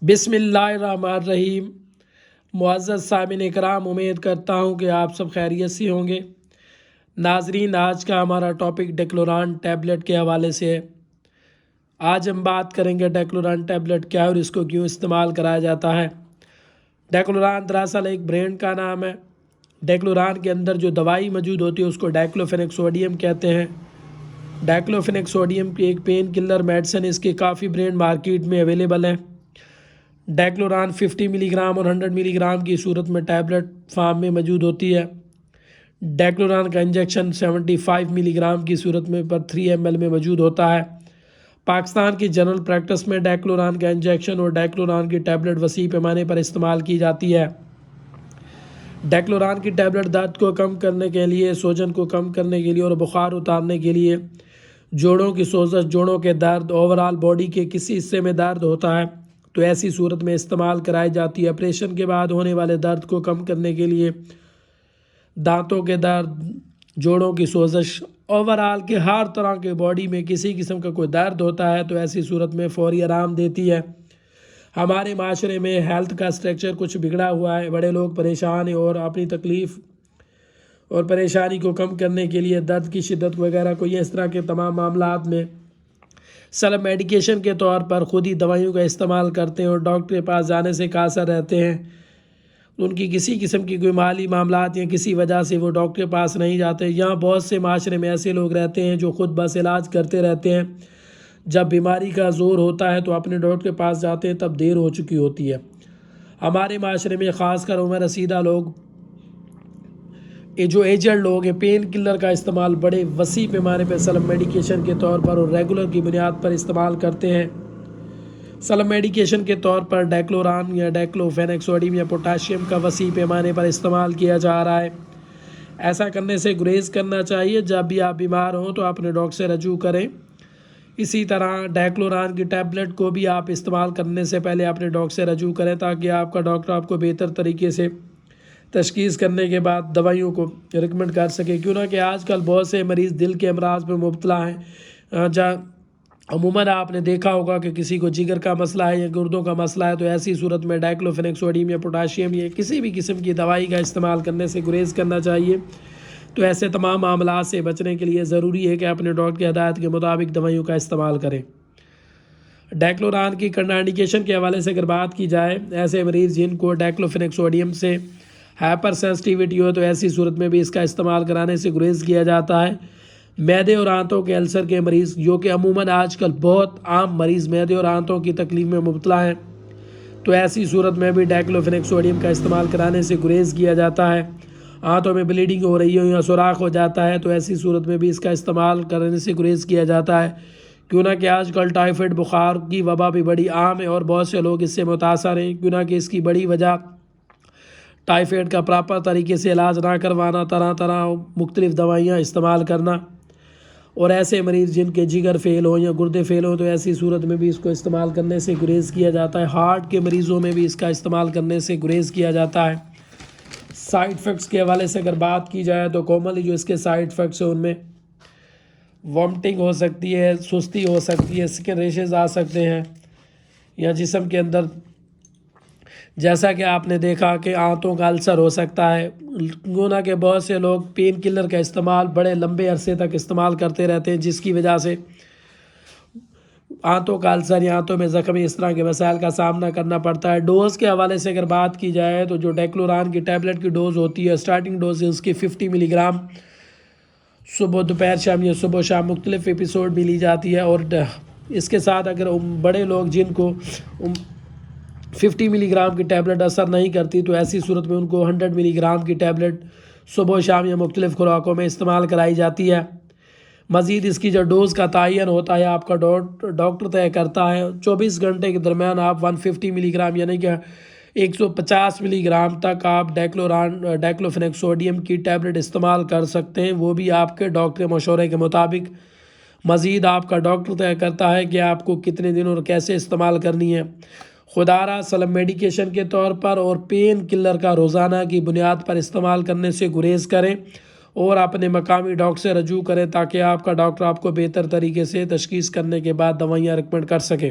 بسم اللہ الرحمن الرحیم۔ معزز سامعین اکرام، امید کرتا ہوں کہ آپ سب خیریت سے ہوں گے۔ ناظرین، آج کا ہمارا ٹاپک ڈیکلوران ٹیبلٹ کے حوالے سے ہے۔ آج ہم بات کریں گے ڈیکلوران ٹیبلٹ کیا ہے اور اس کو کیوں استعمال کرایا جاتا ہے۔ ڈیکلوران دراصل ایک برانڈ کا نام ہے۔ ڈیکلوران کے اندر جو دوائی موجود ہوتی ہے اس کو ڈائکلوفیناک سوڈیم کہتے ہیں۔ ڈائکلوفیناک سوڈیم کی ایک پین کلر میڈیسن، اس کے کافی برانڈ مارکیٹ میں اویلیبل ہیں۔ ڈیکلوران 50 ملی گرام اور 100 ملی گرام کی صورت میں ٹیبلٹ فارم میں موجود ہوتی ہے۔ ڈیکلوران کا انجیکشن 75 ملی گرام کی صورت میں پر 3 ml میں موجود ہوتا ہے۔ پاکستان کی جنرل پریکٹس میں ڈیکلوران کا انجیکشن اور ڈیکلوران کی ٹیبلٹ وسیع پیمانے پر استعمال کی جاتی ہے۔ ڈیکلوران کی ٹیبلٹ درد کو کم کرنے کے لیے، سوجن کو کم کرنے کے لیے اور بخار اتارنے کے لیے، جوڑوں کی سوزش، جوڑوں کے درد، اوورال باڈی کے کسی حصے میں درد ہوتا ہے تو ایسی صورت میں استعمال کرائی جاتی ہے۔ آپریشن کے بعد ہونے والے درد کو کم کرنے کے لیے، دانتوں کے درد، جوڑوں کی سوزش، اوورال کے ہر طرح کے باڈی میں کسی قسم کا کوئی درد ہوتا ہے تو ایسی صورت میں فوری آرام دیتی ہے۔ ہمارے معاشرے میں ہیلتھ کا سٹرکچر کچھ بگڑا ہوا ہے، بڑے لوگ پریشان ہیں اور اپنی تکلیف اور پریشانی کو کم کرنے کے لیے، درد کی شدت وغیرہ کو، اس طرح کے تمام معاملات میں سیلف میڈیکیشن کے طور پر خود ہی دوائیوں کا استعمال کرتے ہیں اور ڈاکٹر کے پاس جانے سے قاصر رہتے ہیں۔ ان کی کسی قسم کی کوئی مالی معاملات یا کسی وجہ سے وہ ڈاکٹر کے پاس نہیں جاتے۔ یہاں بہت سے معاشرے میں ایسے لوگ رہتے ہیں جو خود بس علاج کرتے رہتے ہیں، جب بیماری کا زور ہوتا ہے تو اپنے ڈاکٹر کے پاس جاتے ہیں تب دیر ہو چکی ہوتی ہے۔ ہمارے معاشرے میں خاص کر عمر رسیدہ لوگ، جو ایجنٹ لوگ ہیں، پین کلر کا استعمال بڑے وسیع پیمانے پر سیلف میڈیکیشن کے طور پر اور ریگولر کی بنیاد پر استعمال کرتے ہیں۔ سیلف میڈیکیشن کے طور پر ڈیکلوران یا ڈائکلوفیناک سوڈیم یا پوٹاشیم کا وسیع پیمانے پر استعمال کیا جا رہا ہے۔ ایسا کرنے سے گریز کرنا چاہیے۔ جب بھی آپ بیمار ہوں تو اپنے ڈاکٹر سے رجوع کریں۔ اسی طرح ڈیکلوران کی ٹیبلٹ کو بھی آپ استعمال کرنے سے پہلے اپنے ڈاکٹر سے رجوع کریں تاکہ آپ کا ڈاکٹر آپ کو بہتر طریقے سے تشخیص کرنے کے بعد دوائیوں کو ریکمنڈ کر سکے، کیونکہ آج کل بہت سے مریض دل کے امراض میں مبتلا ہیں۔ جہاں عموماً آپ نے دیکھا ہوگا کہ کسی کو جگر کا مسئلہ ہے یا گردوں کا مسئلہ ہے تو ایسی صورت میں ڈائکلوفیناک سوڈیم یا پوٹاشیم یا کسی بھی قسم کی دوائی کا استعمال کرنے سے گریز کرنا چاہیے۔ تو ایسے تمام معاملات سے بچنے کے لیے ضروری ہے کہ اپنے ڈاکٹر کی ہدایت کے مطابق دوائیوں کا استعمال کریں۔ ڈیکلوران کی کنٹرا انڈیکیشن کے حوالے سے اگر بات کی جائے، ایسے مریض جن کو ڈیکلوفیناک سوڈیم سے ہائپر سینسٹیویٹی ہو تو ایسی صورت میں بھی اس کا استعمال کرانے سے گریز کیا جاتا ہے۔ معدے اور آنتوں کے السر کے مریض، جو کہ عموماً آج کل بہت عام مریض معدے اور آنتوں کی تکلیف میں مبتلا ہیں، تو ایسی صورت میں بھی ڈیکلوفیناک سوڈیم کا استعمال کرانے سے گریز کیا جاتا ہے۔ آنتوں میں بلیڈنگ ہو رہی ہو یا سوراخ ہو جاتا ہے تو ایسی صورت میں بھی اس کا استعمال کرنے سے گریز کیا جاتا ہے، کیونکہ آج کل ٹائیفائڈ بخار کی وبا بھی بڑی عام ہے اور بہت سے لوگ اس سے متاثر ہیں، کیونکہ اس کی بڑی وجہ ٹائیفائڈ کا پراپر طریقے سے علاج نہ کروانا، طرح مختلف دوائیاں استعمال کرنا، اور ایسے مریض جن کے جگر فیل ہو یا گردے فیل ہو تو ایسی صورت میں بھی اس کو استعمال کرنے سے گریز کیا جاتا ہے۔ ہارٹ کے مریضوں میں بھی اس کا استعمال کرنے سے گریز کیا جاتا ہے۔ سائیڈ افیکٹس کے حوالے سے اگر بات کی جائے تو کامنلی جو اس کے سائیڈ افیکٹس ہیں ان میں وامٹنگ ہو سکتی ہے، سستی ہو سکتی ہے، سکن ریشز آ سکتے ہیں، یا جسم کے اندر جیسا کہ آپ نے دیکھا کہ آنتوں کا السر ہو سکتا ہے، کہ بہت سے لوگ پین کلر کا استعمال بڑے لمبے عرصے تک استعمال کرتے رہتے ہیں، جس کی وجہ سے آنتوں کا السر یا آنتوں میں زخم، اس طرح کے مسائل کا سامنا کرنا پڑتا ہے۔ ڈوز کے حوالے سے اگر بات کی جائے تو جو ڈیکلوران کی ٹیبلٹ کی ڈوز ہوتی ہے، سٹارٹنگ ڈوز ہے اس کی 50 ملی گرام، صبح دوپہر شام یا صبح شام مختلف ایپیسوڈ بھی لی جاتی ہے، اور اس کے ساتھ اگر بڑے لوگ جن کو 50 ملی گرام کی ٹیبلٹ اثر نہیں کرتی تو ایسی صورت میں ان کو 100 ملی گرام کی ٹیبلٹ صبح شام یا مختلف خوراکوں میں استعمال کرائی جاتی ہے۔ مزید اس کی جو ڈوز کا تعین ہوتا ہے آپ کا ڈاکٹر طے کرتا ہے۔ 24 گھنٹے کے درمیان آپ 150 ملی گرام یعنی کہ 150 ملی گرام تک آپ ڈیکلوفیناک سوڈیم کی ٹیبلٹ استعمال کر سکتے ہیں، وہ بھی آپ کے ڈاکٹر مشورے کے مطابق۔ مزید آپ کا ڈاکٹر طے کرتا ہے کہ آپ کو کتنے دن اور کیسے استعمال کرنی ہے۔ خودارہ سیلف میڈیکیشن کے طور پر اور پین کلر کا روزانہ کی بنیاد پر استعمال کرنے سے گریز کریں اور اپنے مقامی ڈاکٹر سے رجوع کریں تاکہ آپ کا ڈاکٹر آپ کو بہتر طریقے سے تشخیص کرنے کے بعد دوائیاں ریکمنڈ کر سکے۔